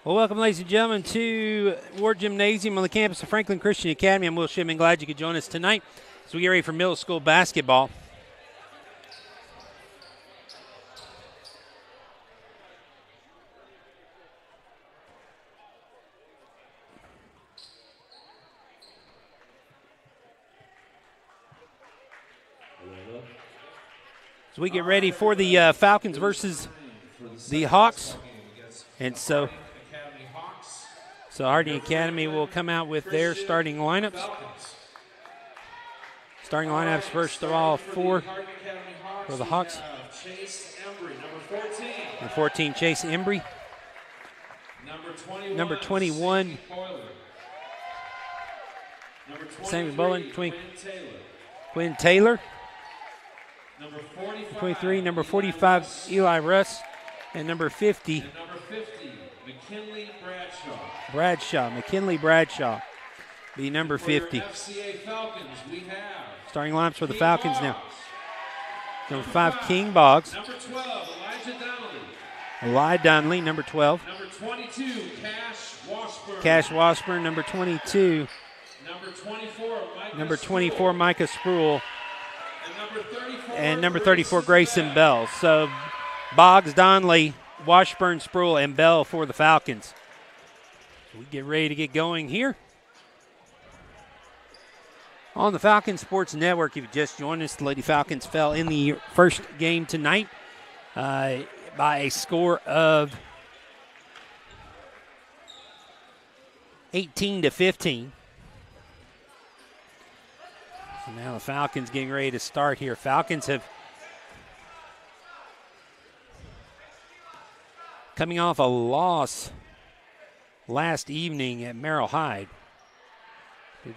Well, welcome, ladies and gentlemen, to Ward Gymnasium on the campus of Franklin Christian Academy. I'm Will Shipman. Glad you could join us tonight as we get ready for middle school basketball. As we get ready for the Falcons versus the Hawks. And so Harding Academy will come out with their starting lineups. Starting lineups, first of all, for the Hawks. Number 14, Chase Embry. Number 21, Sammy Bullen. Quinn Taylor. Number 23, number 45, Eli Russ. And number 50, McKinley Bradshaw, the number 50. FCA Falcons, we have starting lineups for the Falcons now. Number 5, King Boggs. Number 12, Eli Donnelly, number 12. Number 22, Cash Washburn, number 22. Number 24, Micah Spruill. And number 34, Grayson Bell. So Boggs, Donnelly, Washburn, Spruill, and Bell for the Falcons. So we get ready to get going here on the Falcon Sports Network. If you just joined us, the Lady Falcons fell in the first game tonight by a score of 18-15. So now the Falcons getting ready to start here. Falcons have coming off a loss last evening at Merrill Hyde.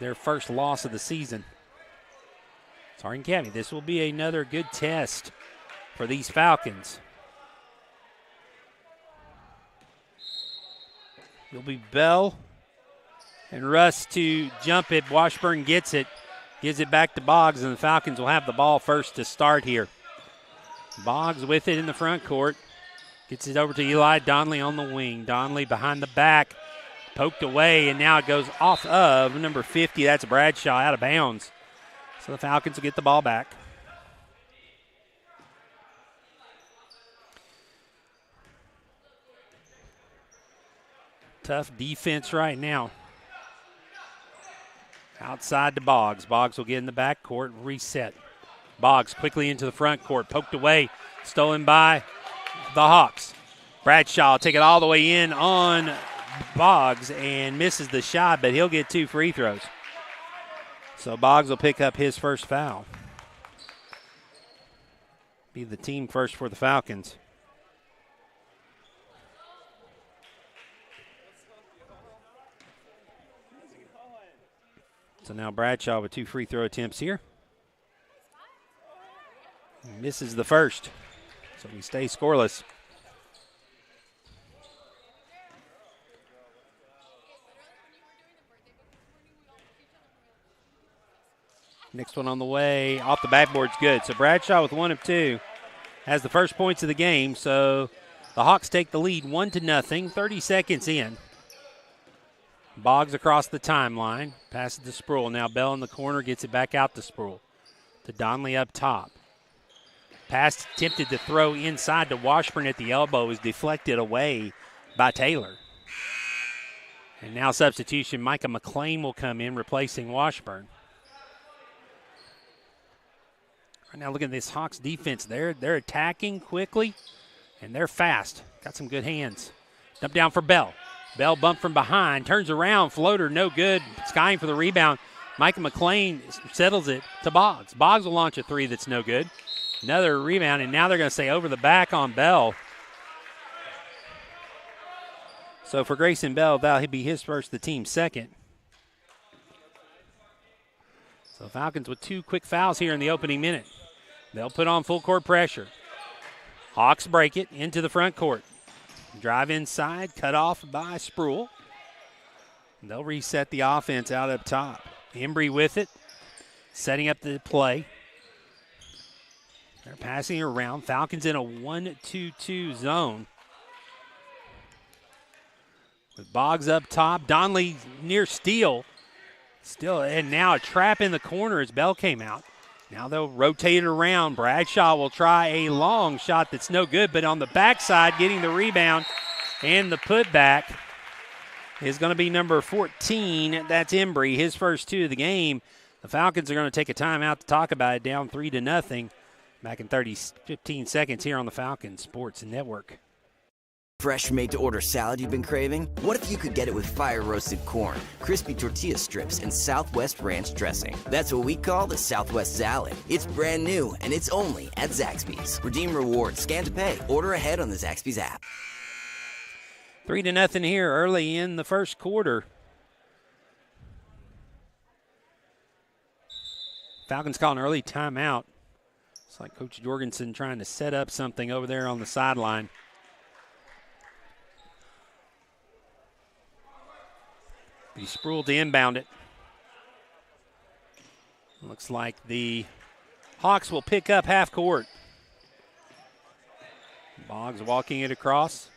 Their first loss of the season. Harding Academy, this will be another good test for these Falcons. It'll be Bell and Russ to jump it. Washburn gets it, gives it back to Boggs, and the Falcons will have the ball first to start here. Boggs with it in the front court. Gets it over to Eli Donnelly on the wing. Donnelly behind the back, poked away, and now it goes off of number 50. That's Bradshaw out of bounds. So the Falcons will get the ball back. Tough defense right now. Outside to Boggs. Boggs will get in the back court and reset. Boggs quickly into the front court, poked away, stolen by the Hawks. Bradshaw will take it all the way in on Boggs and misses the shot, but he'll get 2 free throws. So Boggs will pick up his first foul. Be the team first for the Falcons. So now Bradshaw with 2 free throw attempts here. Misses the first. So we stay scoreless. Next one on the way. Off the backboard's good. So Bradshaw with 1 of 2 has the first points of the game. So the Hawks take the lead 1-0, 30 seconds in. Boggs across the timeline. Passes to Spruill. Now Bell in the corner gets it back out to Spruill. To Donnelly up top. Pass attempted to throw inside to Washburn at the elbow is deflected away by Taylor. And now substitution, Micah McLean will come in replacing Washburn. Right now look at this Hawks defense. They're attacking quickly and they're fast. Got some good hands. Dump down for Bell. Bell bumped from behind, turns around, floater no good. Skying for the rebound. Micah McLean settles it to Boggs. Boggs will launch a 3 that's no good. Another rebound, and now they're going to say over the back on Bell. So for Grayson Bell, that'll be his first, the team's second. So Falcons with 2 quick fouls here in the opening minute. They'll put on full court pressure. Hawks break it into the front court. Drive inside, cut off by Spruill. They'll reset the offense out up top. Embry with it, setting up the play. They're passing around. Falcons in a 1-2-2 zone. with Boggs up top. Donley near steal. Still, and now a trap in the corner as Bell came out. Now they'll rotate it around. Bradshaw will try a long shot that's no good, but on the backside, getting the rebound and the putback is going to be number 14. That's Embry, his first 2 of the game. The Falcons are going to take a timeout to talk about it, down 3-0. Back in 15 seconds here on the Falcons Sports Network. Fresh made-to-order salad you've been craving? What if you could get it with fire-roasted corn, crispy tortilla strips, and Southwest Ranch dressing? That's what we call the Southwest Salad. It's brand new, and it's only at Zaxby's. Redeem rewards, scan to pay, order ahead on the Zaxby's app. 3-0 here early in the first quarter. Falcons call an early timeout. It's like Coach Jorgensen trying to set up something over there on the sideline. He Sproul to inbound it. Looks like the Hawks will pick up half court. Boggs walking it across.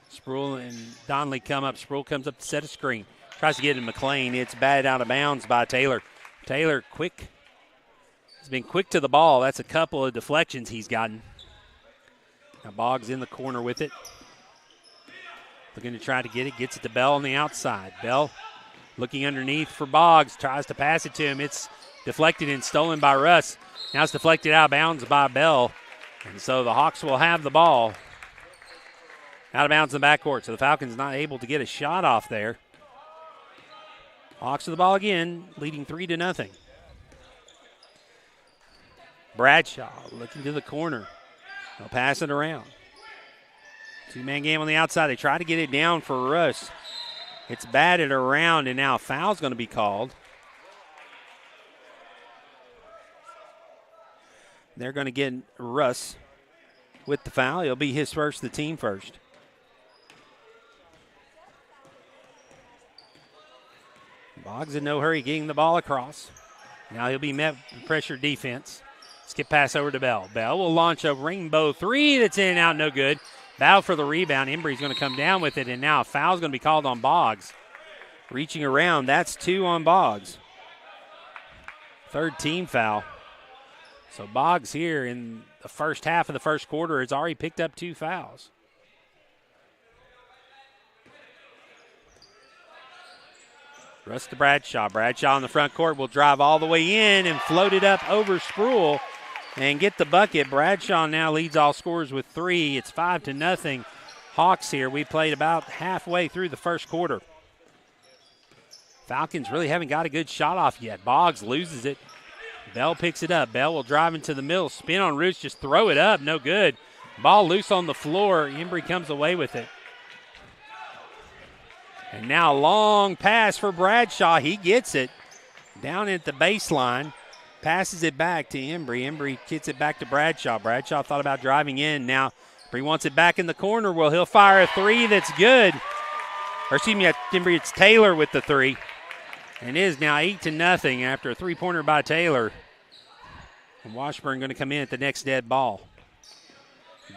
Sproul and Donley come up. Sproul comes up to set a screen. Tries to get it to McLean. It's batted out of bounds by Taylor. Taylor quick. He's been quick to the ball. That's a couple of deflections he's gotten. Now Boggs in the corner with it. Looking to try to get it. Gets it to Bell on the outside. Bell looking underneath for Boggs. Tries to pass it to him. It's deflected and stolen by Russ. Now it's deflected out of bounds by Bell. And so the Hawks will have the ball. Out of bounds in the backcourt. So the Falcons not able to get a shot off there. Hawks with the ball again, leading 3-0. Bradshaw looking to the corner. They'll pass it around. 2-man game on the outside. They try to get it down for Russ. It's batted around, and now a foul's going to be called. They're going to get Russ with the foul. It'll be his first, the team first. Boggs in no hurry getting the ball across. Now he'll be met with pressure defense. Skip pass over to Bell. Bell will launch a rainbow three that's in and out, no good. Battle for the rebound. Embry's going to come down with it, and now a foul's going to be called on Boggs. Reaching around, that's 2 on Boggs. Third team foul. So Boggs here in the first half of the first quarter has already picked up 2 fouls. Russ to Bradshaw. Bradshaw in the front court will drive all the way in and float it up over Sproul and get the bucket. Bradshaw now leads all scorers with 3. It's 5-0 Hawks here. We played about halfway through the first quarter. Falcons really haven't got a good shot off yet. Boggs loses it. Bell picks it up. Bell will drive into the middle. Spin on Roos, just throw it up. No good. Ball loose on the floor. Embry comes away with it. And now a long pass for Bradshaw. He gets it down at the baseline. Passes it back to Embry. Embry gets it back to Bradshaw. Bradshaw thought about driving in. Now Embry wants it back in the corner. Well, he'll fire a 3 that's good. Or excuse me, Embry, it's Taylor with the 3. And it is now 8-0 after a 3-pointer by Taylor. And Washburn going to come in at the next dead ball.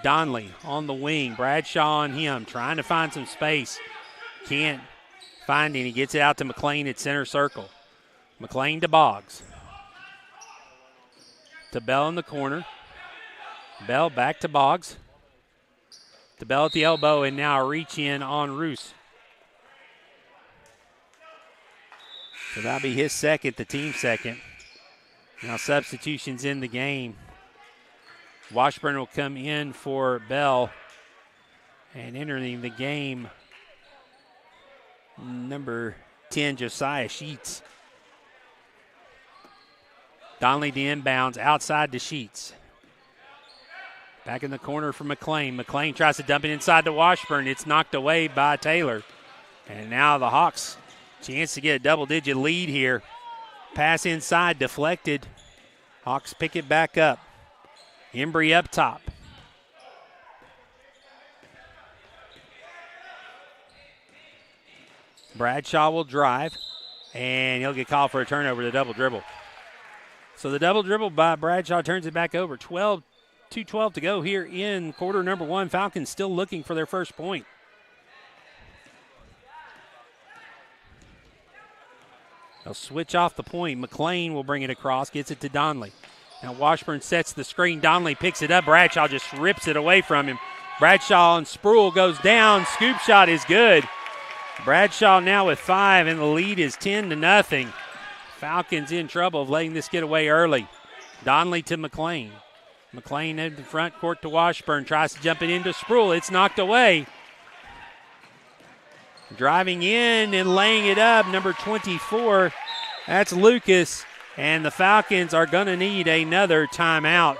Donley on the wing. Bradshaw on him, trying to find some space. Can't find any. Gets it out to McLean at center circle. McLean to Boggs. To Bell in the corner. Bell back to Boggs. To Bell at the elbow, and now a reach in on Roos. So that'll be his second, the team second. Now substitutions in the game. Washburn will come in for Bell. And entering the game, number 10, Josiah Sheets. Donley to inbounds, outside to Sheets. Back in the corner for McLean. McLean tries to dump it inside to Washburn. It's knocked away by Taylor. And now the Hawks, chance to get a double-digit lead here. Pass inside, deflected. Hawks pick it back up. Embry up top. Bradshaw will drive, and he'll get called for a turnover, the double dribble. So the double dribble by Bradshaw turns it back over. 2:12 to go here in quarter number 1. Falcons still looking for their first point. They'll switch off the point. McLean will bring it across, gets it to Donley. Now Washburn sets the screen. Donley picks it up. Bradshaw just rips it away from him. Bradshaw and Sproul goes down. Scoop shot is good. Bradshaw now with 5, and the lead is 10-0. Falcons in trouble of letting this get away early. Donley to McLean. McLean in the front court to Washburn. Tries to jump it into Sproul. It's knocked away. Driving in and laying it up, number 24. That's Lucas. And the Falcons are going to need another timeout.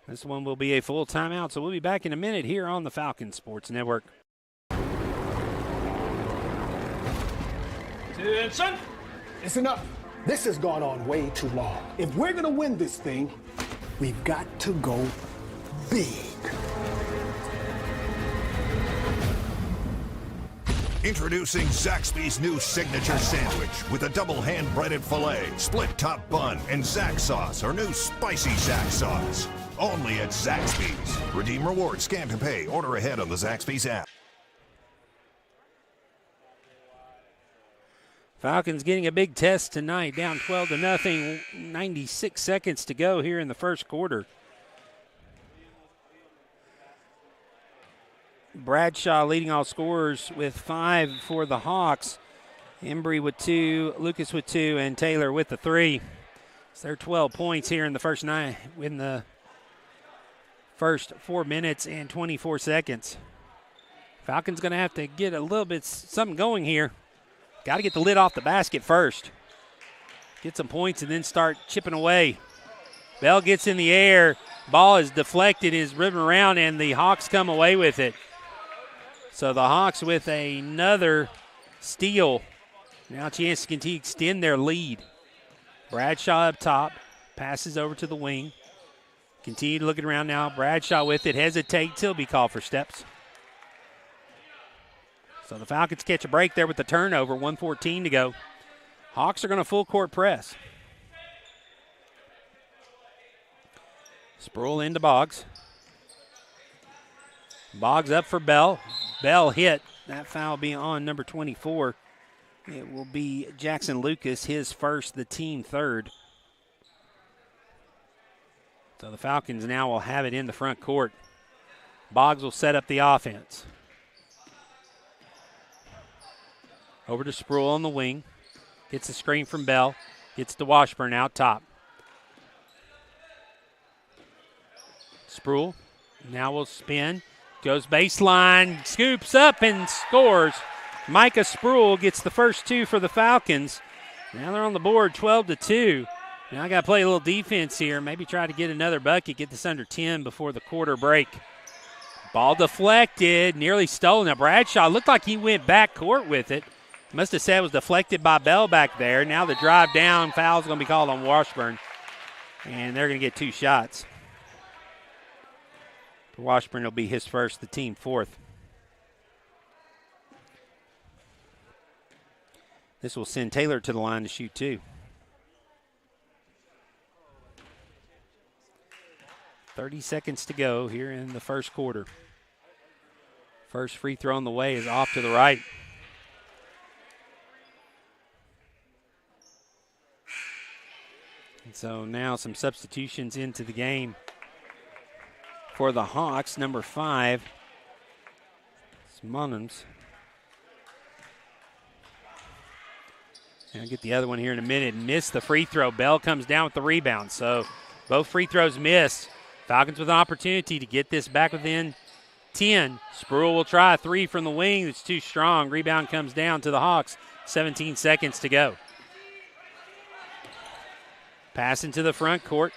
This one will be a full timeout, so we'll be back in a minute here on the Falcon Sports Network. Attention! It's enough. This has gone on way too long. If we're going to win this thing, we've got to go big. Introducing Zaxby's new signature sandwich with a double hand-breaded filet, split top bun, and Zax sauce, or new spicy Zax sauce. Only at Zaxby's. Redeem rewards, scan to pay, order ahead on the Zaxby's app. Falcons getting a big test tonight, down 12-0, 96 seconds to go here in the first quarter. Bradshaw leading all scorers with 5 for the Hawks. Embry with 2, Lucas with 2, and Taylor with the 3. So they're 12 points here in the first 4 minutes and 24 seconds. Falcons going to have to get a little bit something going here. Got to get the lid off the basket first. Get some points and then start chipping away. Bell gets in the air. Ball is deflected, is ripping around, and the Hawks come away with it. So the Hawks with another steal. Now a chance to continue to extend their lead. Bradshaw up top. Passes over to the wing. Continue looking around now. Bradshaw with it. Hesitates. He'll be called for steps. So the Falcons catch a break there with the turnover. 1:14 to go. Hawks are going to full court press. Sproul into Boggs. Boggs up for Bell. Bell hit. That foul will be on number 24. It will be Jackson Lucas, his first, the team third. So the Falcons now will have it in the front court. Boggs will set up the offense. Over to Sproul on the wing. Gets a screen from Bell. Gets to Washburn out top. Sproul now will spin. Goes baseline, scoops up and scores. Micah Sproul gets the first 2 for the Falcons. Now they're on the board 12-2. Now I got to play a little defense here. Maybe try to get another bucket, get this under 10 before the quarter break. Ball deflected, nearly stolen. Now Bradshaw looked like he went back court with it. Must have said it was deflected by Bell back there. Now the drive down, foul's going to be called on Washburn. And they're going to get 2 shots. Washburn will be his first, the team fourth. This will send Taylor to the line to shoot 2. 30 seconds to go here in the first quarter. First free throw on the way is off to the right. And so now some substitutions into the game. For the Hawks, number 5, Smonums. And I'll get the other one here in a minute. Missed the free throw. Bell comes down with the rebound. So both free throws missed. Falcons with an opportunity to get this back within 10. Sproul will try a 3 from the wing. It's too strong. Rebound comes down to the Hawks. 17 seconds to go. Pass into the front court.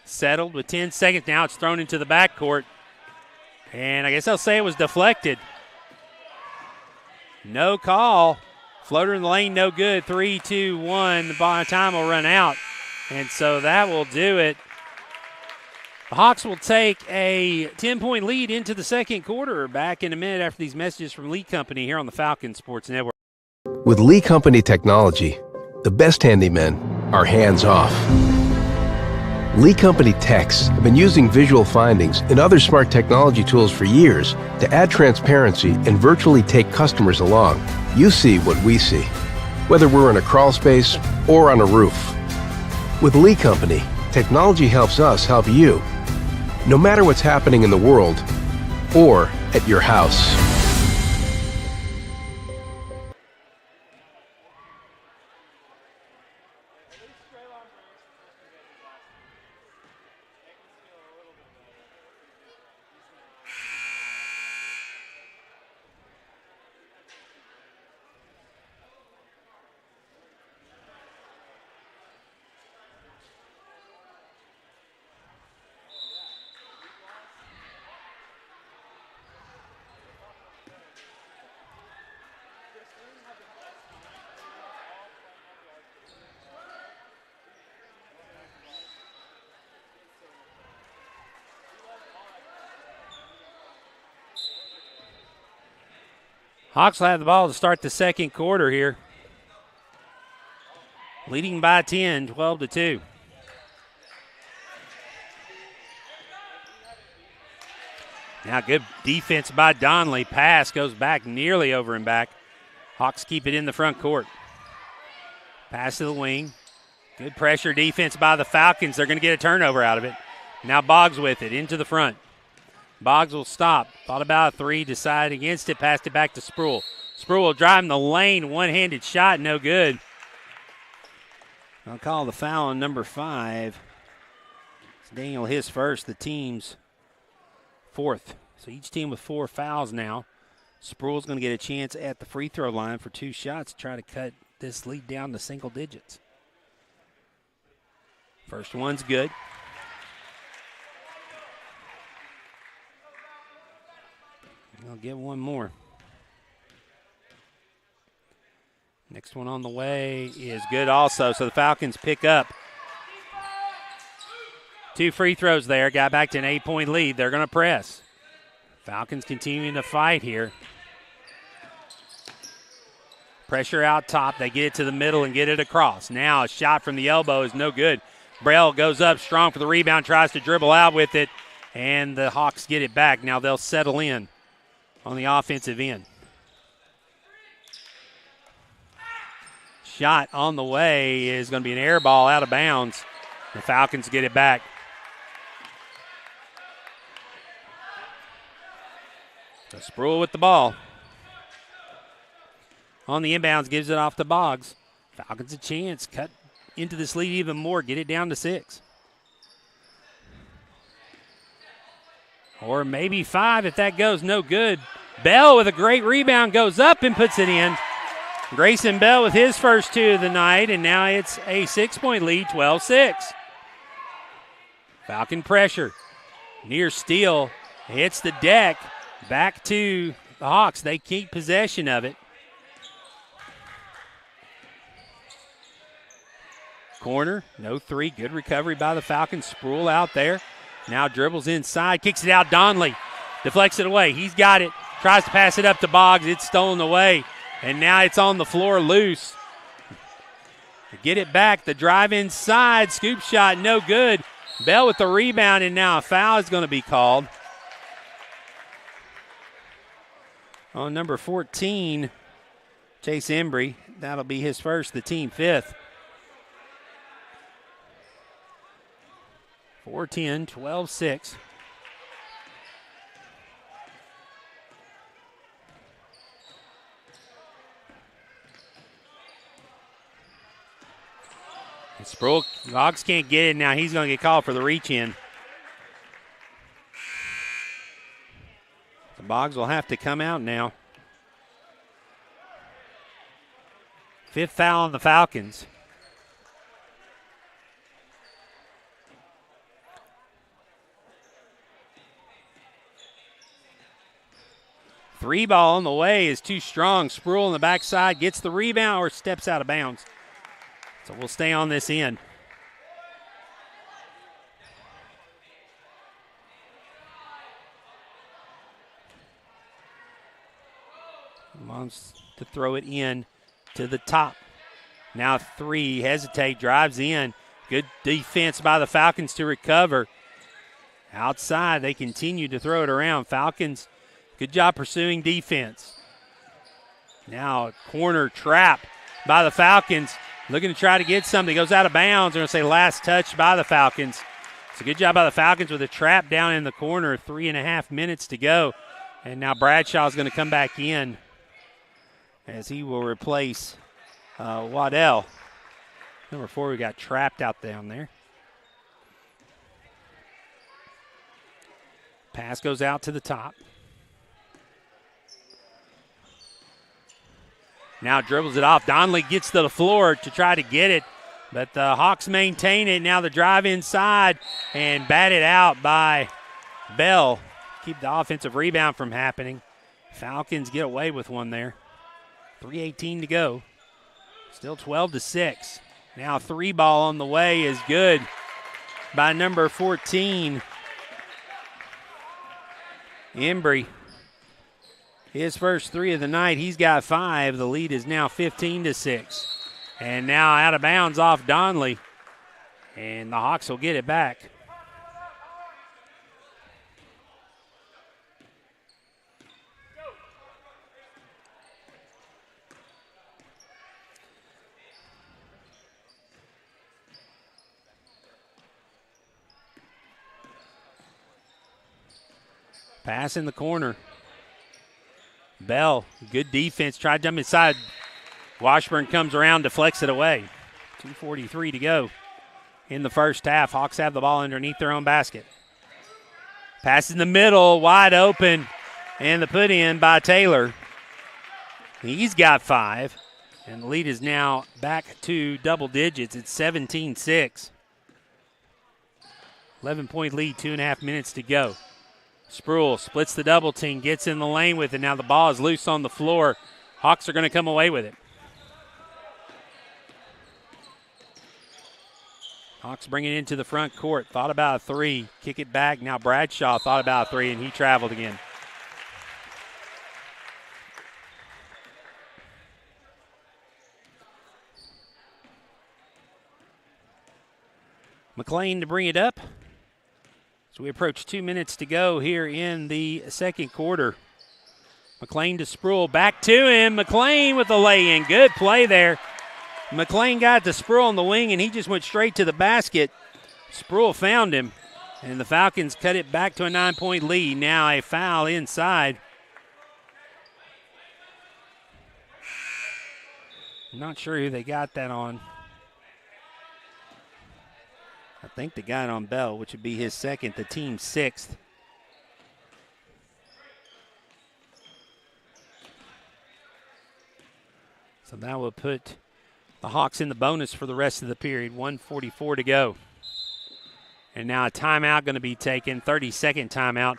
Settled with 10 seconds. Now it's thrown into the backcourt. And I guess I'll say it was deflected. No call. Floater in the lane, no good. 3, 2, 1. The time will run out. And so that will do it. The Hawks will take a 10-point lead into the second quarter. Back in a minute after these messages from Lee Company here on the Falcon Sports Network. With Lee Company technology, the best handymen are hands-off. Lee Company techs have been using visual findings and other smart technology tools for years to add transparency and virtually take customers along. You see what we see, whether we're in a crawl space or on a roof. With Lee Company, technology helps us help you, no matter what's happening in the world or at your house. Hawks will have the ball to start the second quarter here. Leading by 10, 12-2. Now good defense by Donley. Pass goes back nearly over and back. Hawks keep it in the front court. Pass to the wing. Good pressure defense by the Falcons. They're going to get a turnover out of it. Now Boggs with it into the front. Boggs will stop. Thought about a three, decided against it, passed it back to Sproul. Sproul will drive in the lane, one-handed shot, no good. I'll call the foul on number 5. It's Daniel his first, the team's 4th. So each team with 4 fouls now. Sproul's going to get a chance at the free throw line for 2 shots to try to cut this lead down to single digits. First one's good. I'll get one more. Next one on the way is good also. So the Falcons pick up 2 free throws there. Got back to an 8-point lead. They're going to press. Falcons continuing to fight here. Pressure out top. They get it to the middle and get it across. Now a shot from the elbow is no good. Brell goes up strong for the rebound, tries to dribble out with it, and the Hawks get it back. Now they'll settle in on the offensive end. Shot on the way is going to be an air ball out of bounds. The Falcons get it back. So Sproul with the ball. On the inbounds, gives it off to Boggs. Falcons a chance, cut into this lead even more, get it down to 6. Or maybe 5 if that goes no good. Bell with a great rebound goes up and puts it in. Grayson Bell with his first 2 of the night, and now it's a 6-point lead, 12-6. Falcon pressure. Near steal. Hits the deck. Back to the Hawks. They keep possession of it. Corner, no 3. Good recovery by the Falcons. Sproul out there. Now dribbles inside, kicks it out. Donley deflects it away. He's got it. Tries to pass it up to Boggs. It's stolen away. And now it's on the floor loose. Get it back. The drive inside. Scoop shot, no good. Bell with the rebound, and now a foul is going to be called on number 14, Chase Embry. That'll be his first, the team 5th. 4-10, 12-6. And Sproul, Boggs can't get it now. He's going to get called for the reach-in. The Boggs will have to come out now. 5th foul on the Falcons. Three ball on the way is too strong. Sproul on the backside gets the rebound or steps out of bounds. So we'll stay on this end. Wants to throw it in to the top. Now 3, hesitate, drives in, Good defense by the Falcons to recover. Outside, they continue to throw it around. Falcons, good job pursuing defense. Now a corner trap by the Falcons. Looking to try to get something. Goes out of bounds. They're going to say last touch by the Falcons. It's a good job by the Falcons with a trap down in the corner. 3.5 minutes to go. And now Bradshaw's going to come back in as he will replace Waddell. Number 4, we got trapped out down there. Pass goes out to the top. Now dribbles it off. Donnelly gets to the floor to try to get it, but the Hawks maintain it. Now the drive inside and batted out by Bell. Keep the offensive rebound from happening. Falcons get away with one there. 3:18 to go. Still 12-6. Now a 3-ball on the way is good by number 14, Embry. His first 3 of the night, he's got 5. The lead is now 15-6. And now out of bounds off Donnelly. And the Hawks will get it back. Pass in the corner. Bell, good defense, tried to jump inside. Washburn comes around, deflects it away. 2:43 to go in the first half. Hawks have the ball underneath their own basket. Pass in the middle, wide open, and the put in by Taylor. He's got 5, and the lead is now back to double digits. It's 17-6. 11-point lead, 2.5 minutes to go. Spruill splits the double team, gets in the lane with it. Now the ball is loose on the floor. Hawks are going to come away with it. Hawks bring it into the front court. Thought about a 3. Kick it back. Now Bradshaw thought about a 3, and he traveled again. McLean to bring it up. So we approach 2 minutes to go here in the second quarter. McLean to Spruill, back to him. McLean with the lay-in. Good play there. McLean got to Spruill on the wing, and he just went straight to the basket. Spruill found him, and the Falcons cut it back to a 9-point lead. Now a foul inside. I'm not sure who they got that on. I think they got it on Bell, which would be his second, the team's 6th. So that will put the Hawks in the bonus for the rest of the period. 1:44 to go. And now a timeout going to be taken, 30-second timeout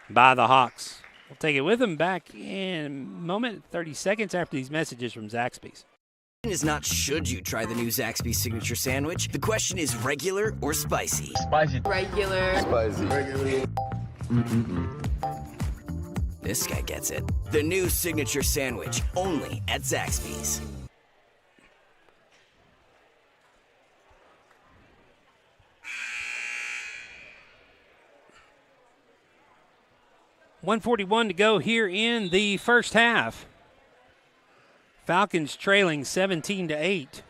by the Hawks. We'll take it with them back in a moment, 30 seconds after these messages from Zaxby's. The question is not should you try the new Zaxby's signature sandwich. The question is regular or spicy. Spicy. Regular. Spicy. Regular. This guy gets it. The new signature sandwich, only at Zaxby's. .141 to go here in the first half. Falcons trailing 17-8.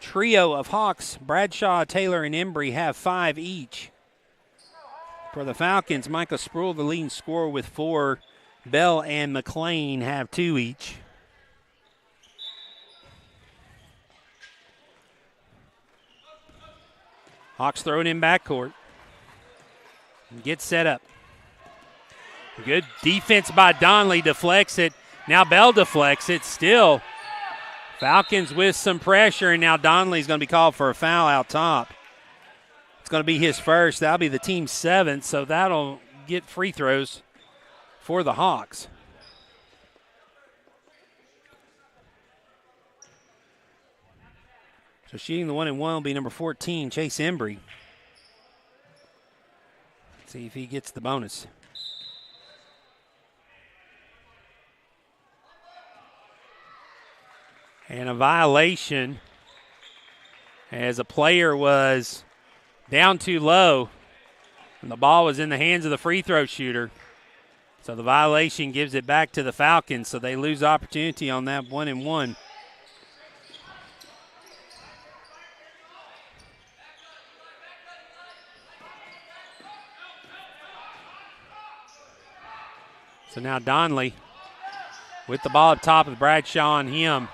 Trio of Hawks, Bradshaw, Taylor, and Embry have 5 each. For the Falcons, Michael Spruill, the leading scorer with 4. Bell and McLean have 2 each. Hawks throw it in backcourt. Get set up. Good defense by Donnelly, deflects it. Now Bell deflects it. Still, Falcons with some pressure, and now Donnelly's going to be called for a foul out top. It's going to be his first. That'll be the team's 7th, so that'll get free throws for the Hawks. So shooting the 1-and-1 will be number 14, Chase Embry. Let's see if he gets the bonus. And a violation as a player was down too low, and the ball was in the hands of the free throw shooter. So the violation gives it back to the Falcons, so they lose opportunity on that 1-and-1. So now Donley with the ball up top with Bradshaw on him.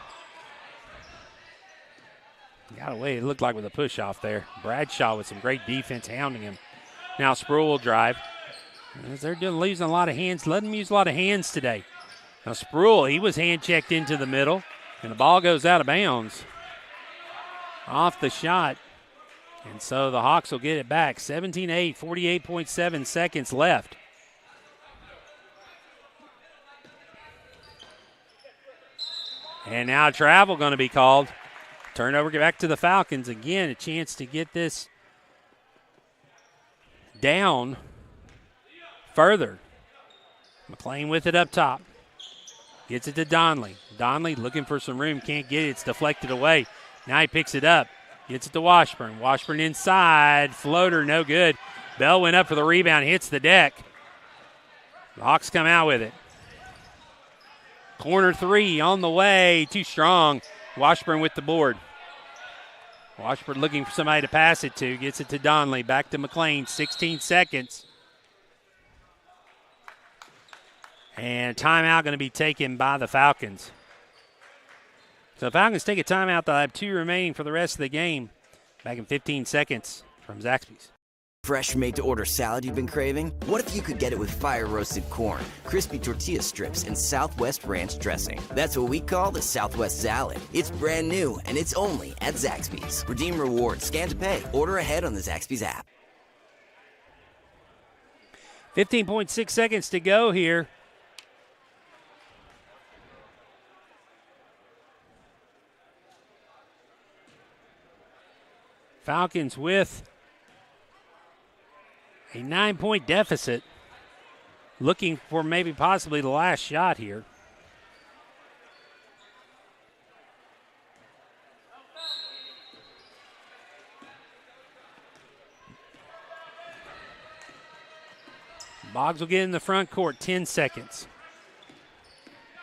Got away, it looked like with a push-off there. Bradshaw with some great defense hounding him. Now Sproul will drive. As they're losing a lot of hands, let them use a lot of hands today. Now Sproul, he was hand-checked into the middle, and the ball goes out of bounds off the shot. And so the Hawks will get it back. 17-8, 48.7 seconds left. And now travel going to be called. Turnover back to the Falcons. Again, a chance to get this down further. McLean with it up top. Gets it to Donley. Donley looking for some room. Can't get it. It's deflected away. Now he picks it up. Gets it to Washburn. Washburn inside. Floater, no good. Bell went up for the rebound. Hits the deck. The Hawks come out with it. Corner three on the way. Too strong. Washburn with the board. Washburn looking for somebody to pass it to. Gets it to Donley. Back to McLean. 16 seconds. And timeout going to be taken by the Falcons. So the Falcons take a timeout. They'll have 2 remaining for the rest of the game. Back in 15 seconds from Zaxby's. Fresh made-to-order salad you've been craving? What if you could get it with fire-roasted corn, crispy tortilla strips, and Southwest ranch dressing? That's what we call the Southwest Salad. It's brand new, and it's only at Zaxby's. Redeem rewards, scan to pay, order ahead on the Zaxby's app. 15.6 seconds to go here. Falcons with a 9-point deficit, looking for maybe possibly the last shot here. Boggs will get in the front court, 10 seconds.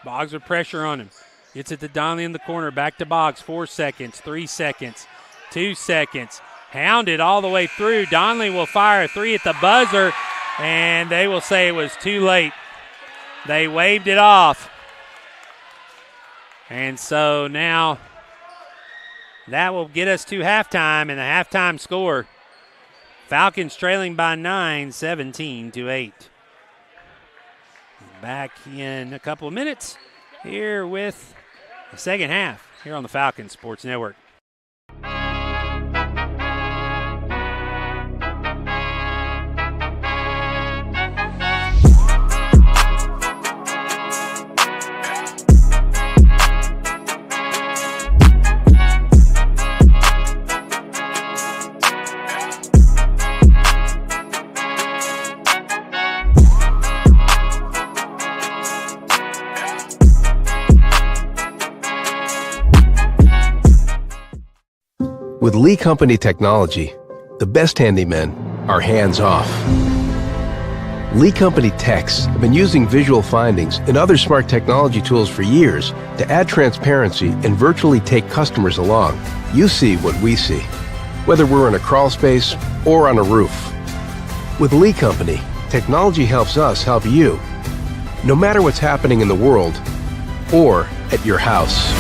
Boggs with pressure on him. Gets it to Donley in the corner, back to Boggs, 4 seconds, 3 seconds, 2 seconds. Hounded all the way through. Donley will fire a 3 at the buzzer, and they will say it was too late. They waved it off. And so now that will get us to halftime, and the halftime score, Falcons trailing by 9, 17-8. Back in a couple of minutes here with the second half here on the Falcons Sports Network. With Lee Company technology, the best handymen are hands-off. Lee Company techs have been using visual findings and other smart technology tools for years to add transparency and virtually take customers along. You see what we see, whether we're in a crawl space or on a roof. With Lee Company, technology helps us help you, no matter what's happening in the world or at your house.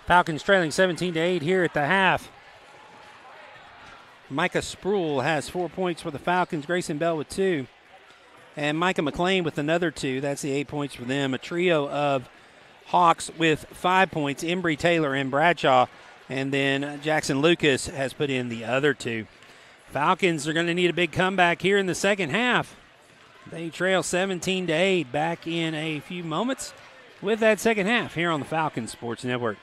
Falcons trailing 17-8 here at the half. Micah Sproul has 4 points for the Falcons. Grayson Bell with 2. And Micah McLean with another 2. That's the 8 points for them. A trio of Hawks with 5 points. Embry, Taylor, and Bradshaw. And then Jackson Lucas has put in the other 2. Falcons are going to need a big comeback here in the second half. They trail 17-8. Back in a few moments with that second half here on the Falcons Sports Network.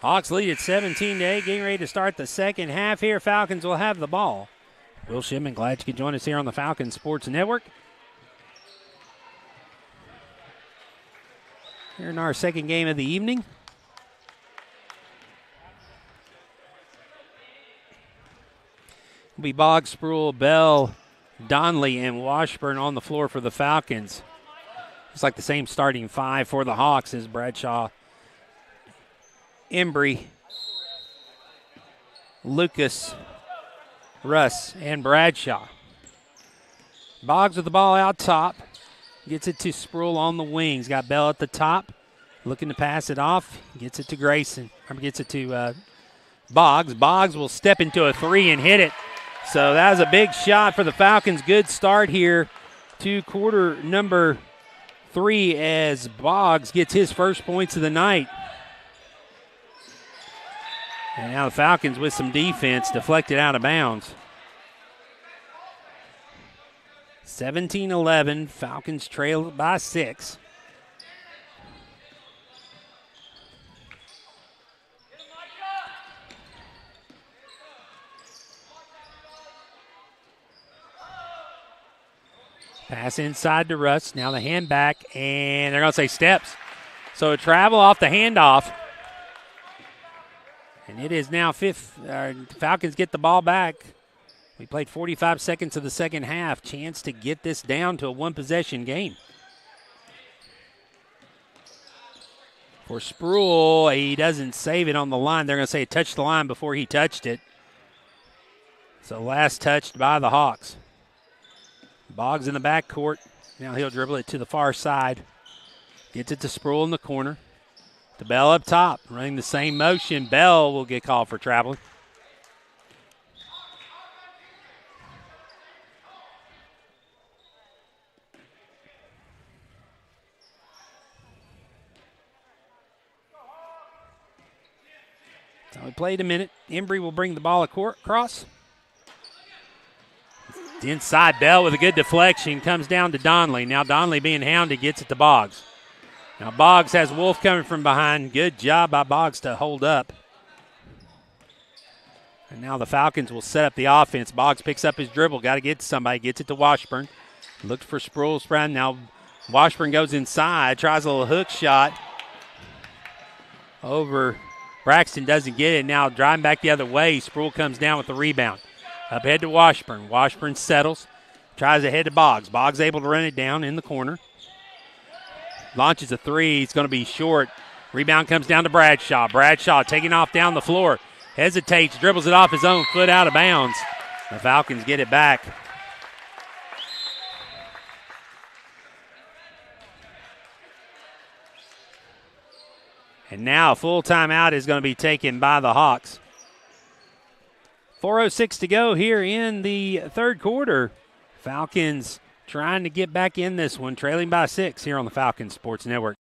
Hawks lead at 17-8, getting ready to start the second half here. Falcons will have the ball. Will Shipman, glad you could join us here on the Falcons Sports Network. Here in our second game of the evening. It'll be Boggs, Sproul, Bell, Donley, and Washburn on the floor for the Falcons. It's like the same starting 5 for the Hawks as Bradshaw, Embry, Lucas, Russ, and Bradshaw. Boggs with the ball out top. Gets it to Sproul on the wings. Got Bell at the top. Looking to pass it off. Gets it to Grayson. Or gets it to Boggs. Boggs will step into a 3 and hit it. So that was a big shot for the Falcons. Good start here to quarter number 3 as Boggs gets his first points of the night. And now the Falcons with some defense deflected out of bounds. 17-11, Falcons trail by 6. Pass inside to Russ. Now the hand back, and they're going to say steps. So a travel off the handoff. And it is now Falcons get the ball back. We played 45 seconds of the second half. Chance to get this down to a one-possession game. For Sproul, he doesn't save it on the line. They're going to say he touched the line before he touched it. So last touched by the Hawks. Boggs in the backcourt. Now he'll dribble it to the far side. Gets it to Sproul in the corner. To Bell up top, running the same motion. Bell will get called for traveling. So we played a minute. Embry will bring the ball across. Inside, Bell with a good deflection. Comes down to Donley. Now Donley being hounded gets it to Boggs. Now Boggs has Wolf coming from behind. Good job by Boggs to hold up. And now the Falcons will set up the offense. Boggs picks up his dribble. Got to get to somebody. Gets it to Washburn. Looks for Sproul. Now Washburn goes inside. Tries a little hook shot. Over. Braxton doesn't get it. Now driving back the other way. Sproul comes down with the rebound. Up head to Washburn. Washburn settles. Tries to head to Boggs. Boggs able to run it down in the corner. Launches a 3. It's going to be short. Rebound comes down to Bradshaw. Bradshaw taking off down the floor. Hesitates, dribbles it off his own foot out of bounds. The Falcons get it back. And now a full timeout is going to be taken by the Hawks. 4:06 to go here in the third quarter. Falcons trying to get back in this one, trailing by 6 here on the Falcons Sports Network.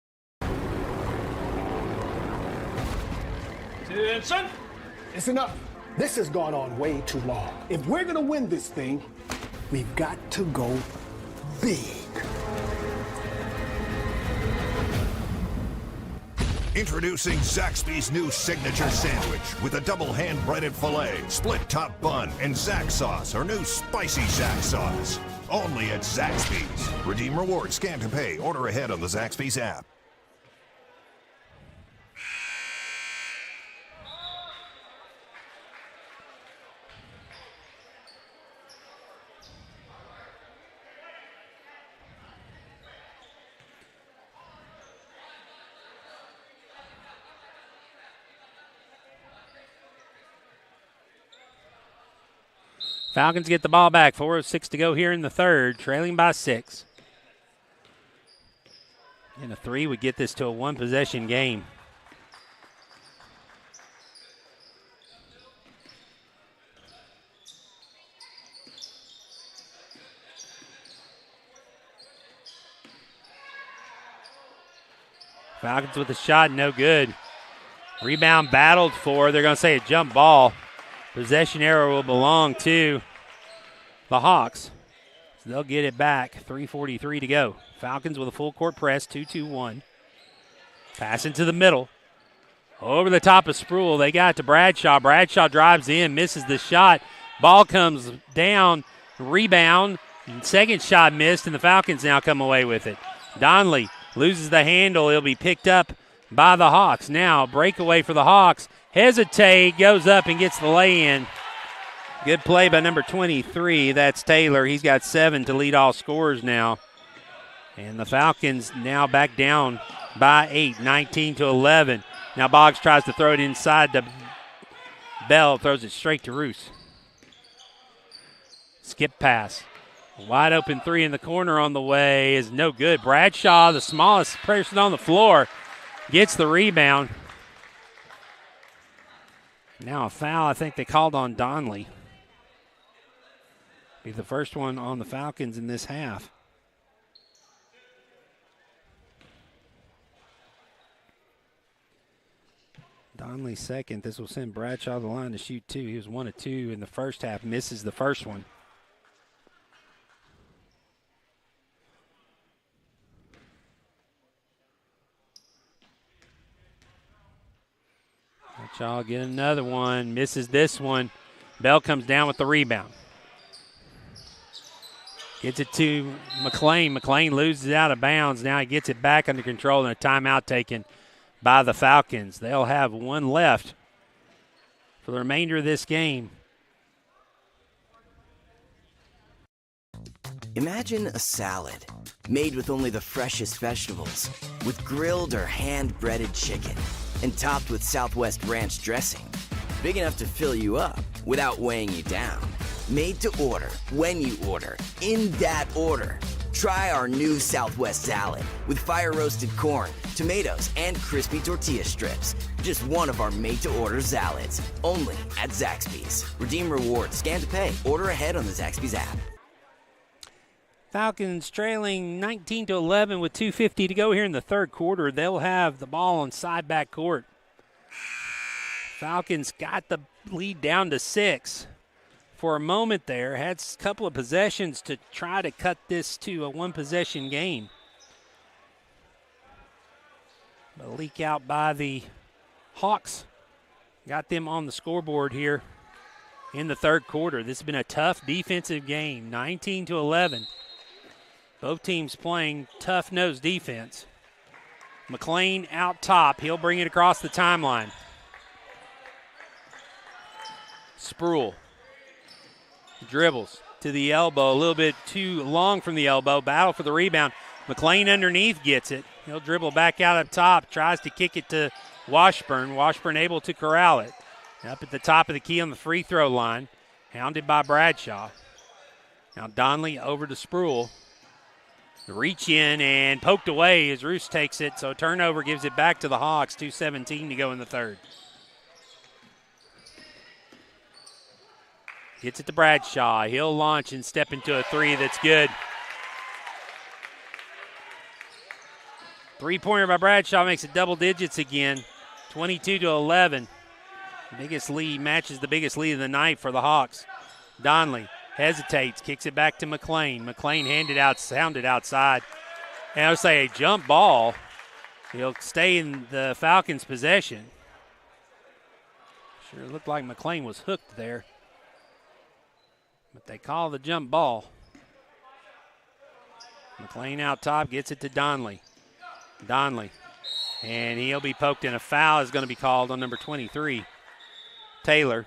It's enough. This has gone on way too long. If we're going to win this thing, we've got to go big. Introducing Zaxby's new signature sandwich with a double hand-breaded filet, split top bun, and Zax sauce, or new spicy Zax sauce. Only at Zaxby's. Redeem rewards, scan to pay, order ahead on the Zaxby's app. Falcons get the ball back. 4:06 to go here in the third, trailing by 6. And a 3 would get this to a one-possession game. Falcons with a shot, no good. Rebound battled for. They're going to say a jump ball. Possession error will belong to the Hawks. So they'll get it back. 3:43 to go. Falcons with a full court press, 2-2-1. Pass into the middle. Over the top of Sproul. They got it to Bradshaw. Bradshaw drives in, misses the shot. Ball comes down, rebound. Second shot missed, and the Falcons now come away with it. Donley loses the handle. He'll be picked up by the Hawks. Now, breakaway for the Hawks. Hesitate, goes up and gets the lay-in. Good play by number 23. That's Taylor. He's got 7 to lead all scorers now. And the Falcons now back down by 8, 19-11. Now Boggs tries to throw it inside to Bell, throws it straight to Roos. Skip pass. Wide open 3 in the corner on the way is no good. Bradshaw, the smallest person on the floor, gets the rebound. Now a foul, I think they called on Donley. Be the first one on the Falcons in this half. Donley second. This will send Bradshaw to the line to shoot 2. He was 1 of 2 in the first half, misses the first one. Bradshaw get another one, misses this one. Bell comes down with the rebound. Gets it to McLean. McLean loses it out of bounds. Now he gets it back under control and a timeout taken by the Falcons. They'll have 1 left for the remainder of this game. Imagine a salad made with only the freshest vegetables, with grilled or hand-breaded chicken, and topped with Southwest Ranch dressing. Big enough to fill you up without weighing you down. Made to order, when you order, in that order. Try our new Southwest salad with fire-roasted corn, tomatoes, and crispy tortilla strips. Just one of our made-to-order salads, only at Zaxby's. Redeem rewards, scan to pay, order ahead on the Zaxby's app. Falcons trailing 19-11 with 2:50 to go here in the third quarter. They'll have the ball on side back court. Falcons got the lead down to 6. For a moment there, had a couple of possessions to try to cut this to a one-possession game. A leak out by the Hawks got them on the scoreboard here in the third quarter. This has been a tough defensive game, 19-11. Both teams playing tough-nosed defense. McLean out top. He'll bring it across the timeline. Sproul dribbles to the elbow, a little bit too long from the elbow. Battle for the rebound. McLean underneath gets it. He'll dribble back out up top, tries to kick it to Washburn. Washburn able to corral it. Up at the top of the key on the free throw line, hounded by Bradshaw. Now Donley over to Sproul. Reach in and poked away as Roos takes it, so turnover gives it back to the Hawks. 2:17 to go in the third. Gets it to Bradshaw. He'll launch and step into a 3 that's good. Three-pointer by Bradshaw makes it double digits again, 22-11. Biggest lead, matches the biggest lead of the night for the Hawks. Donley hesitates, kicks it back to McLean. McLean sounded outside. And I would say a jump ball. He'll stay in the Falcons' possession. Sure looked like McLean was hooked there. But they call the jump ball. McLean out top, gets it to Donley. Donley. And he'll be poked, and a foul is going to be called on number 23, Taylor.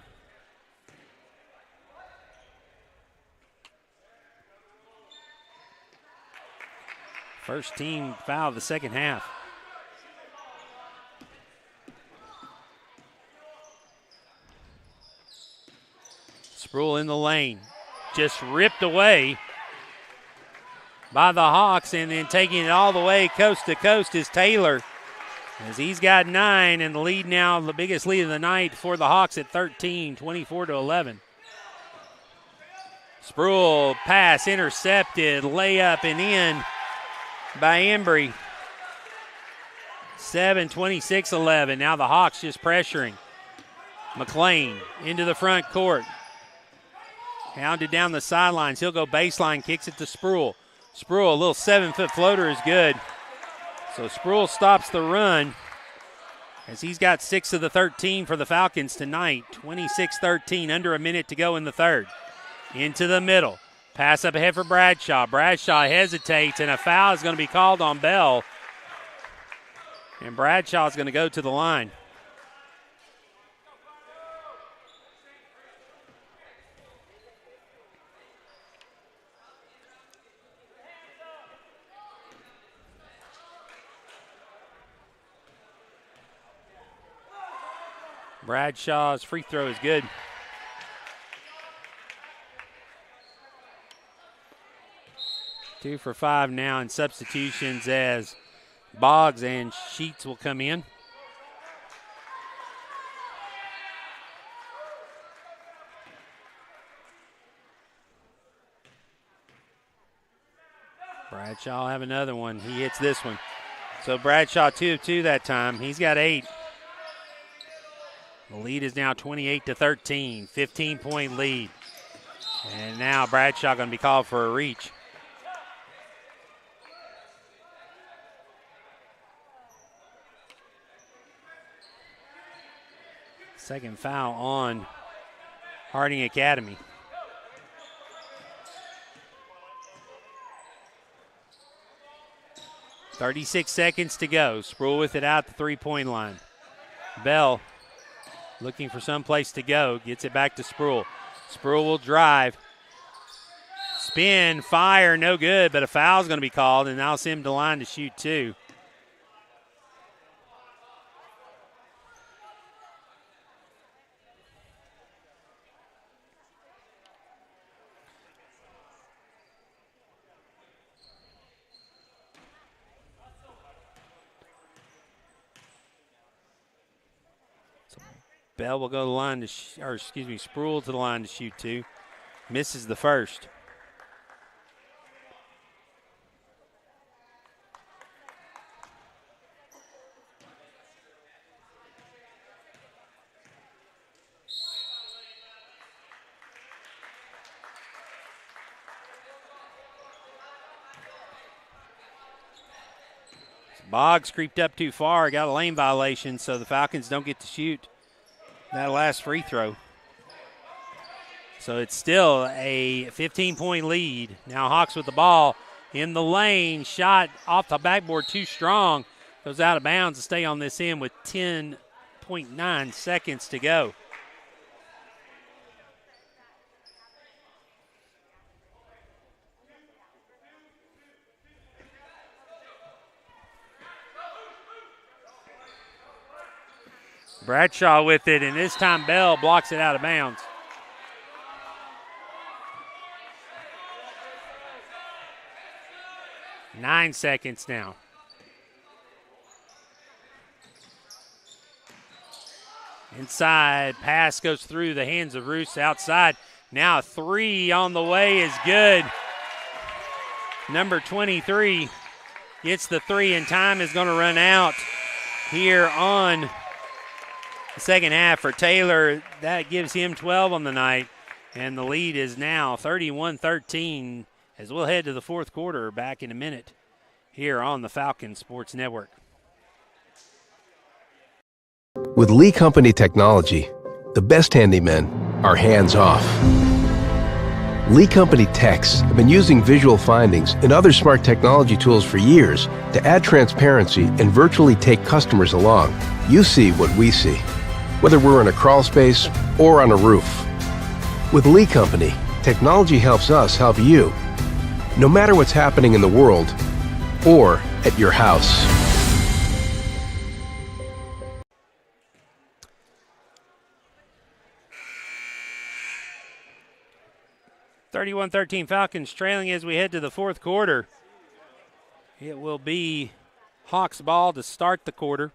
First team foul of the second half. Sproul in the lane. Just ripped away by the Hawks, and then taking it all the way coast to coast is Taylor, as he's got 9, and the lead now, the biggest lead of the night for the Hawks at 13, 24-11. Sproul pass intercepted, layup and in by Embry. 26-11. Now the Hawks just pressuring. McLean into the front court. Hounded down the sidelines. He'll go baseline, kicks it to Sproul. Sproul, a little 7-foot floater is good. So Sproul stops the run, as he's got 6 of the 13 for the Falcons tonight. 26-13, under a minute to go in the third. Into the middle. Pass up ahead for Bradshaw. Bradshaw hesitates, and a foul is going to be called on Bell. And Bradshaw is going to go to the line. Bradshaw's free throw is good. Two for 5 now in substitutions, as Boggs and Sheets will come in. Bradshaw will have another one. He hits this one. So Bradshaw 2 of 2 that time. He's got 8. The lead is now 28-13, 15-point lead. And now Bradshaw going to be called for a reach. Second foul on Harding Academy. .36 seconds to go. Sproul with it out the three-point line. Bell looking for some place to go. Gets it back to Sproul. Sproul will drive. Spin, fire, no good, but a foul is going to be called, and now send him to the line to shoot 2. Bell will go to the line to Sproul to the line to shoot 2. Misses the first. Boggs creeped up too far, got a lane violation, so the Falcons don't get to shoot that last free throw. So it's still a 15-point lead. Now Hawks with the ball in the lane. Shot off the backboard too strong. Goes out of bounds to stay on this end with 10.9 seconds to go. Bradshaw with it, and this time Bell blocks it out of bounds. Nine seconds now. Inside, pass goes through the hands of Roos outside. Now a 3 on the way is good. Number 23, gets the three, and time is going to run out here on the second half for Taylor. That gives him 12 on the night, and the lead is now 31-13 as we'll head to the fourth quarter back in a minute here on the Falcon Sports Network. With Lee Company technology, the best handymen are hands-off. Lee Company techs have been using visual findings and other smart technology tools for years to add transparency and virtually take customers along. You see what we see, whether we're in a crawl space or on a roof. With Lee Company, technology helps us help you, no matter what's happening in the world or at your house. (31-13) Falcons trailing as we head to the fourth quarter. It will be Hawks ball to start the quarter.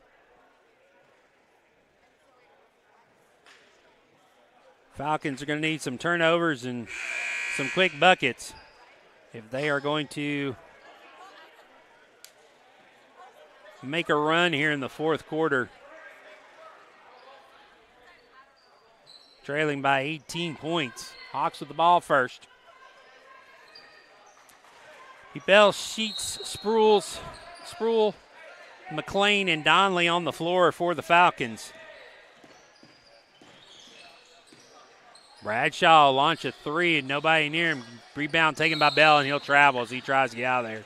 Falcons are going to need some turnovers and some quick buckets if they are going to make a run here in the fourth quarter. Trailing by 18 points. Hawks with the ball first. Bell, Sheets, Sproul, McLean, and Donley on the floor for the Falcons. Bradshaw launch a three and nobody near him. Rebound taken by Bell, and he'll travel as he tries to get out of there.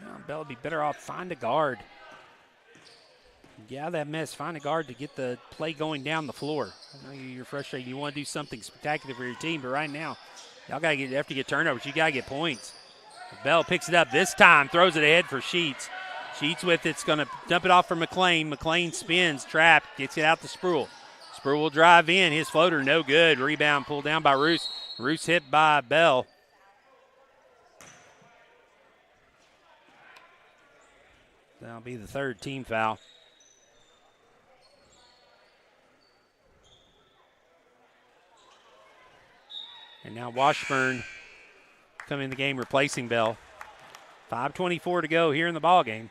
Well, Bell would be better off find a guard. Get out of that mess. Find a guard to get the play going down the floor. I know you're frustrated. You want to do something spectacular for your team, but right now, y'all got to get turnovers. You got to get points. Bell picks it up this time, throws it ahead for Sheets. Sheets with it's going to dump it off for McLean. McLean spins, trapped, gets it out to Sproul. Sproul will drive in. His floater no good. Rebound pulled down by Roos. Roos hit by Bell. That'll be the third team foul. And now Washburn coming in the game replacing Bell. 5:24 to go here in the ball game.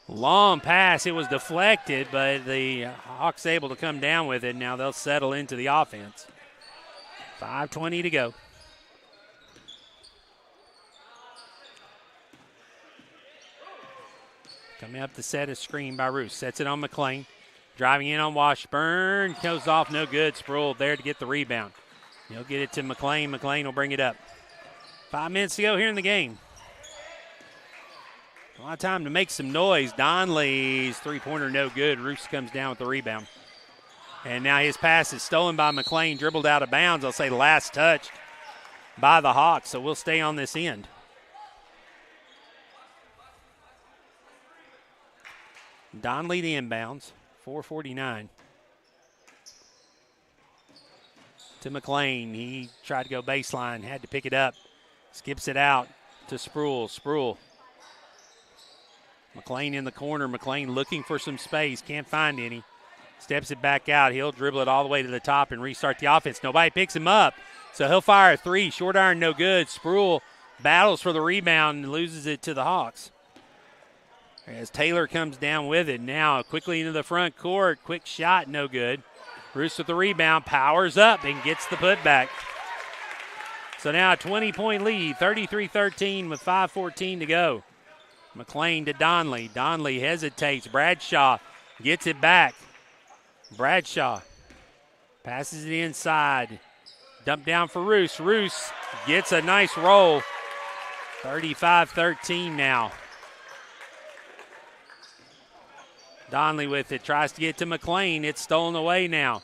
Long pass. It was deflected, but the Hawks able to come down with it. Now they'll settle into the offense. 5:20 to go. Coming up to set a screen by Roos. Sets it on McLean. Driving in on Washburn. Goes off, no good. Sproul there to get the rebound. He'll get it to McLean. McLean will bring it up. 5 minutes to go here in the game. A lot of time to make some noise. Donley's three-pointer no good. Roos comes down with the rebound. And now his pass is stolen by McLean, dribbled out of bounds. I'll say last touch by the Hawks, so we'll stay on this end. Donley the inbounds, 4:49. To McLean. He tried to go baseline, had to pick it up. Skips it out to Sproul. Sproul. McLean in the corner. McLean looking for some space. Can't find any. Steps it back out. He'll dribble it all the way to the top and restart the offense. Nobody picks him up, so he'll fire a three. Short iron, no good. Sproul battles for the rebound and loses it to the Hawks. As Taylor comes down with it now, quickly into the front court. Quick shot, no good. Roos with the rebound, powers up and gets the putback. So now a 20-point lead, 33-13 with 5:14 to go. McLean to Donley. Donley hesitates. Bradshaw gets it back. Bradshaw passes it inside. Dump down for Roos. Roos gets a nice roll. 35-13 now. Donley with it, tries to get to McLean. It's stolen away now.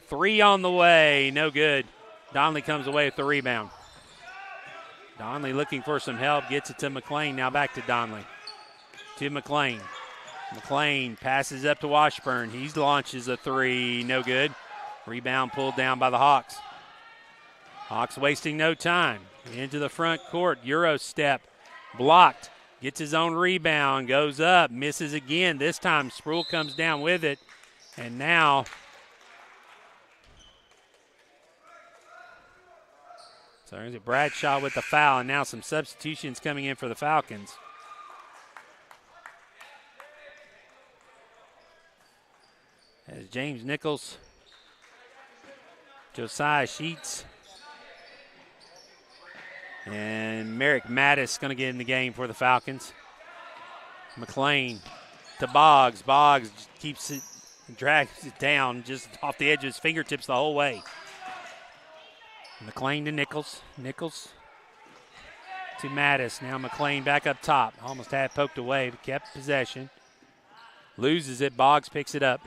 Three on the way, no good. Donley comes away with the rebound. Donley looking for some help, gets it to McLean. Now back to Donley. To McLean. McLean passes up to Washburn. He launches a three, no good. Rebound pulled down by the Hawks. Hawks wasting no time. Into the front court, Euro step, blocked. Gets his own rebound, goes up, misses again. This time Sproul comes down with it. And now So there's a Bradshaw with the foul, and now some substitutions coming in for the Falcons. As James Nichols, Josiah Sheets, and Merrick Mattis going to get in the game for the Falcons. McLean to Boggs. Boggs keeps it, drags it down just off the edge of his fingertips the whole way. McLean to Nichols. Nichols to Mattis. Now McLean back up top. Almost had poked away, but kept possession. Loses it. Boggs picks it up.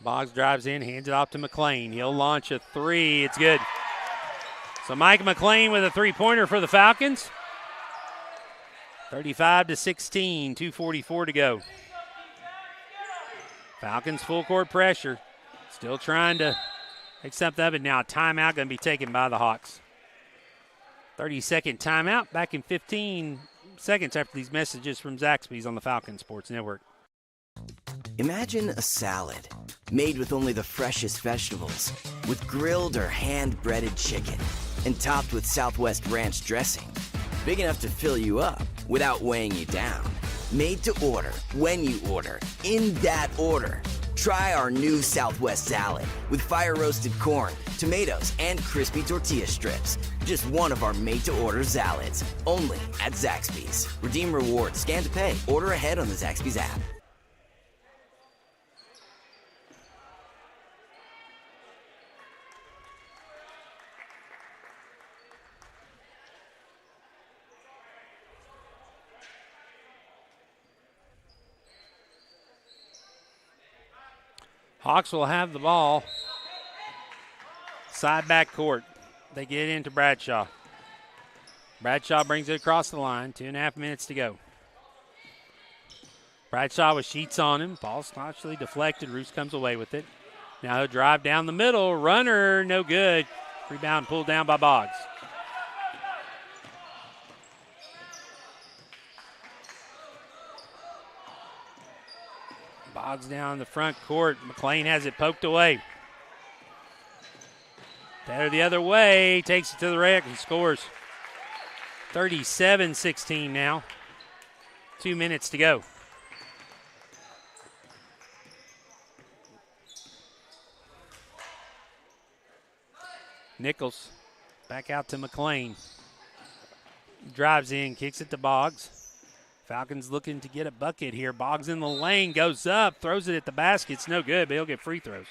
Boggs drives in, hands it off to McLean. He'll launch a three. It's good. So Mike McLean with a three-pointer for the Falcons. 35-16, 2:44 to go. Falcons full court pressure. Still trying to make something of it now. Timeout going to be taken by the Hawks. 30-second timeout. Back in 15 seconds after these messages from Zaxby's on the Falcon Sports Network. Imagine a salad made with only the freshest vegetables, with grilled or hand-breaded chicken, and topped with Southwest Ranch dressing. Big enough to fill you up without weighing you down. Made to order, when you order, in that order. Try our new Southwest salad with fire-roasted corn, tomatoes, and crispy tortilla strips. Just one of our made-to-order salads, only at Zaxby's. Redeem rewards, scan to pay, order ahead on the Zaxby's app. Hawks will have the ball. Side back court. They get into Bradshaw. Bradshaw brings it across the line. 2.5 minutes to go. Bradshaw with Sheets on him. Ball staunchly deflected. Roos comes away with it. Now he'll drive down the middle. Runner, no good. Rebound pulled down by Boggs. Boggs down the front court. McLean has it poked away. Better the other way. Takes it to the rack and scores. 37-16 now. 2 minutes to go. Nichols back out to McLean. Drives in, kicks it to Boggs. Falcons looking to get a bucket here. Boggs in the lane, goes up, throws it at the basket. It's no good, but he'll get free throws.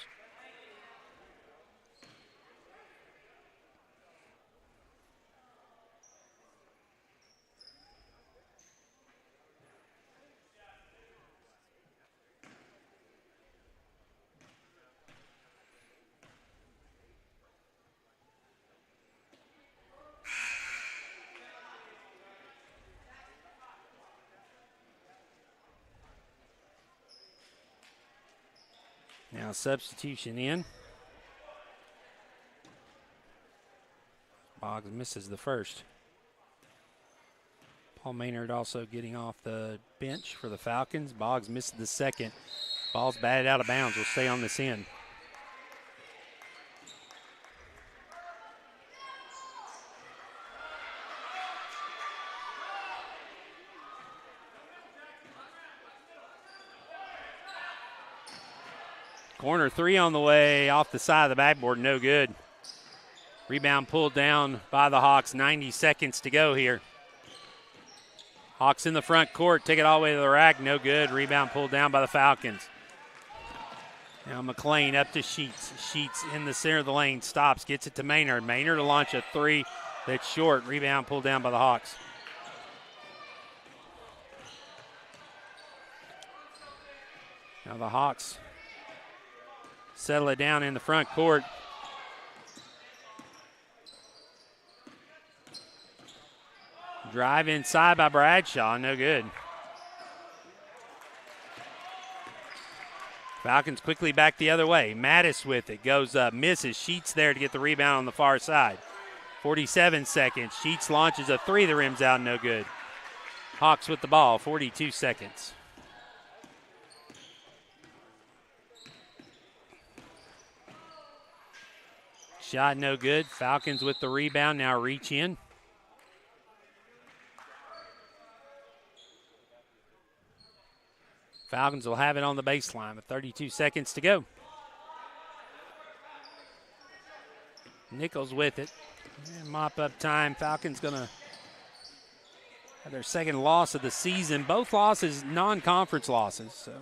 Now substitution in. Boggs misses the first. Paul Maynard also getting off the bench for the Falcons. Boggs missed the second. Ball's batted out of bounds. Will stay on this end. Corner three on the way, off the side of the backboard, no good. Rebound pulled down by the Hawks, 90 seconds to go here. Hawks in the front court, take it all the way to the rack, no good. Rebound pulled down by the Falcons. Now McLean up to Sheets. Sheets in the center of the lane, stops, gets it to Maynard. Maynard to launch a three that's short. Rebound pulled down by the Hawks. Now the Hawks settle it down in the front court. Drive inside by Bradshaw, no good. Falcons quickly back the other way. Mattis with it, goes up, misses. Sheets there to get the rebound on the far side. 47 seconds. Sheets launches a three, the rim's out, no good. Hawks with the ball, 42 seconds. Shot no good. Falcons with the rebound, now reach in. Falcons will have it on the baseline with 32 seconds to go. Nichols with it. And mop up time. Falcons going to have their second loss of the season. Both losses non-conference losses, so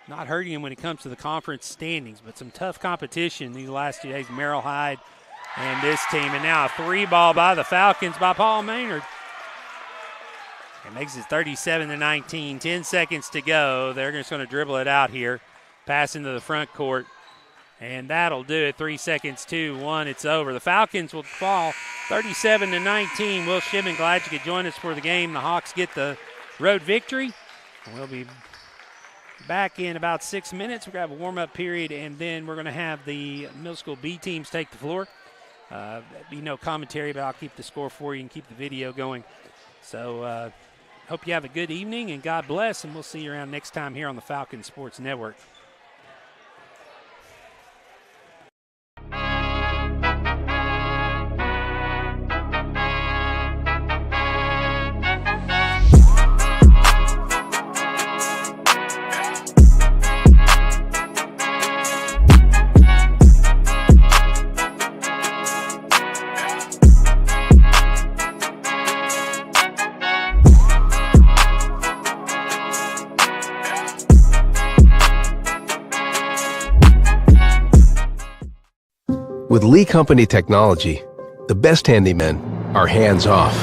not hurting them when it comes to the conference standings, but some tough competition these last 2 days. Merrill Hyde and this team. And now a 3-ball by the Falcons by Paul Maynard. It makes it 37-19. 10 seconds to go. They're just going to dribble it out here. Pass into the front court. And that'll do it. 3 seconds, 2, 1, it's over. The Falcons will fall 37-19. Will Shipman, glad you could join us for the game. The Hawks get the road victory. We'll be back in about 6 minutes. We're going to have a warm-up period, and then we're going to have the middle school B teams take the floor. Be no commentary, but I'll keep the score for you and keep the video going. So hope you have a good evening, and God bless, and we'll see you around next time here on the Falcon Sports Network. With Lee Company technology, the best handymen are hands-off.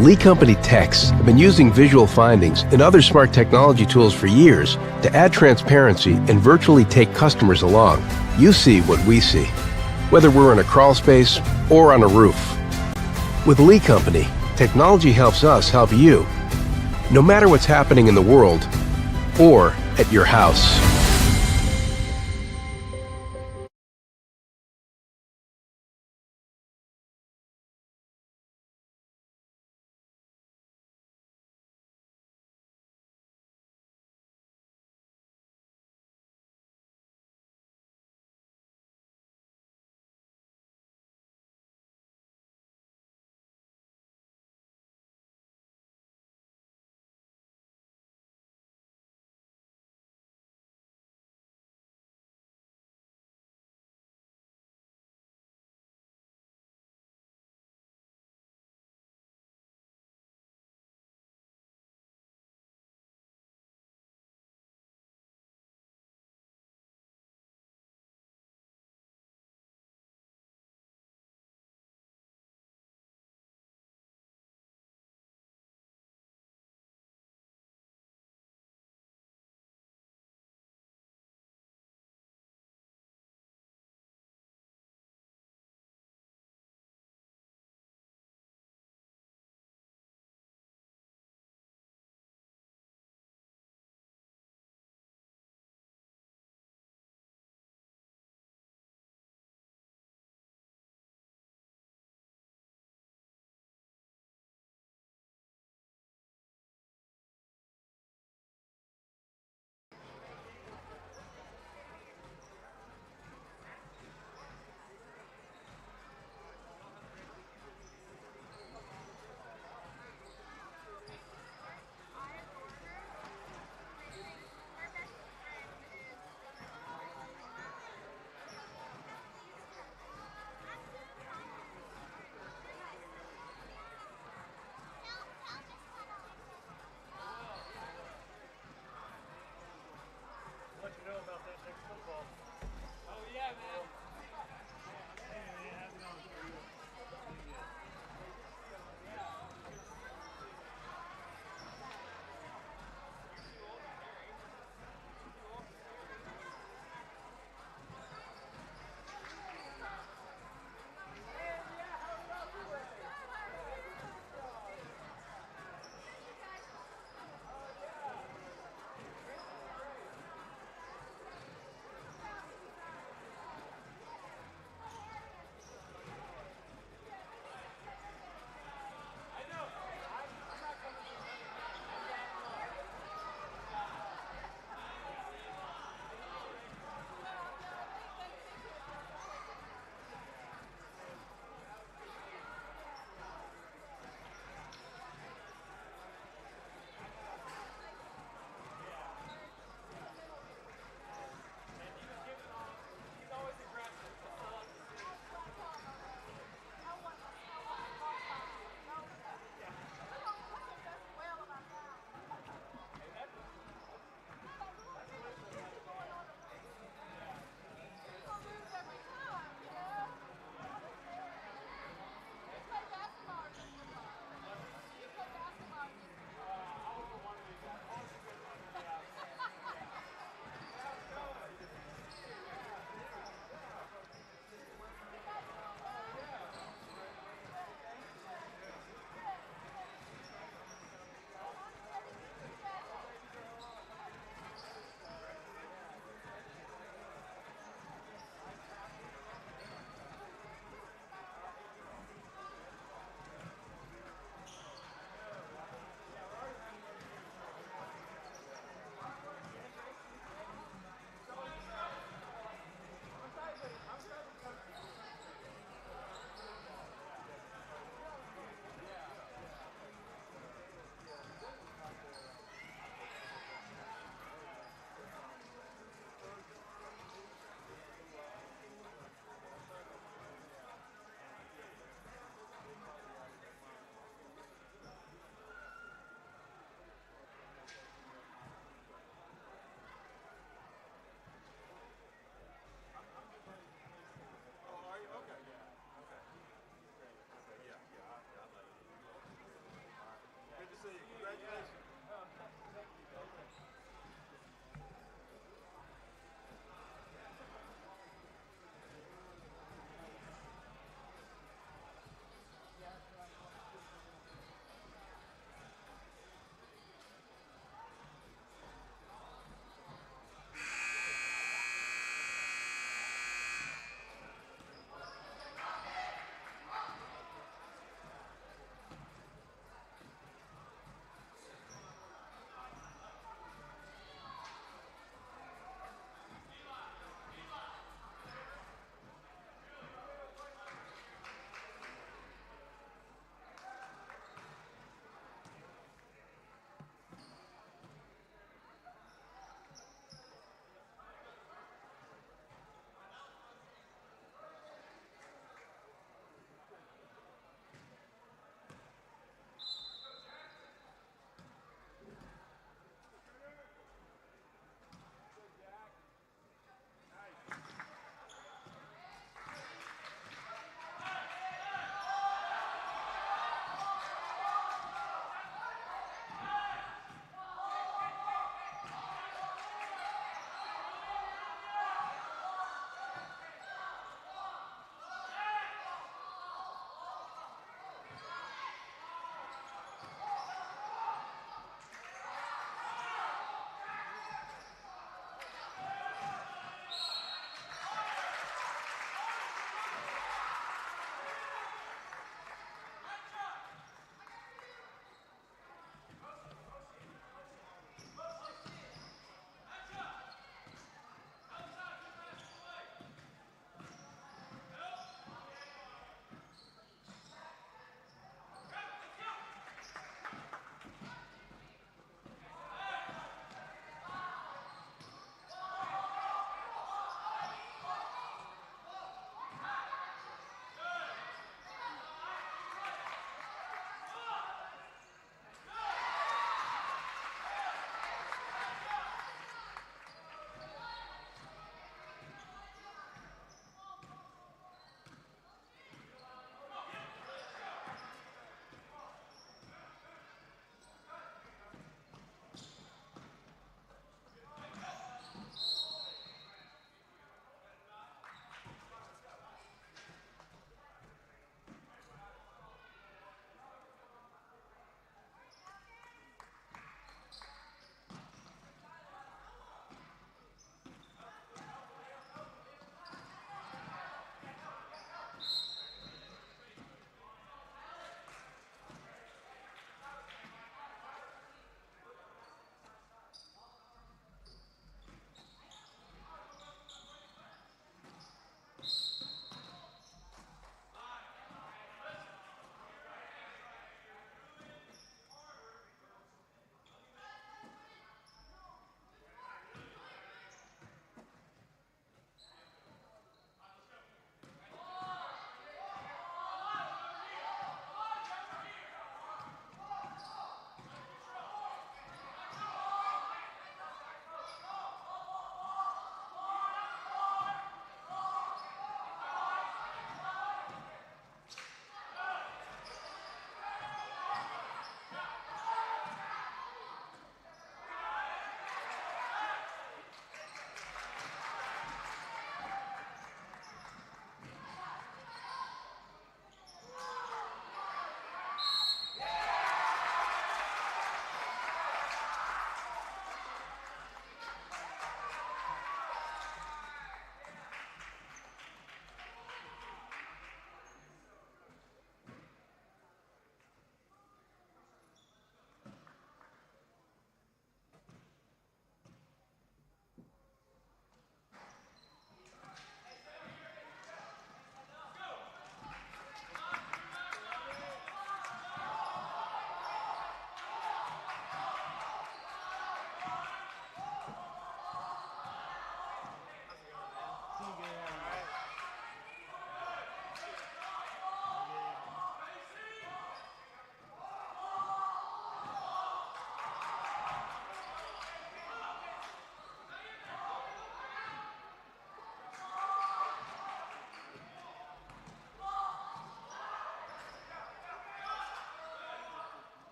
Lee Company techs have been using visual findings and other smart technology tools for years to add transparency and virtually take customers along. You see what we see, whether we're in a crawl space or on a roof. With Lee Company, technology helps us help you, no matter what's happening in the world or at your house.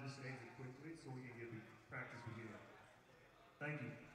just exit quickly so we can get practice beginning. Thank you.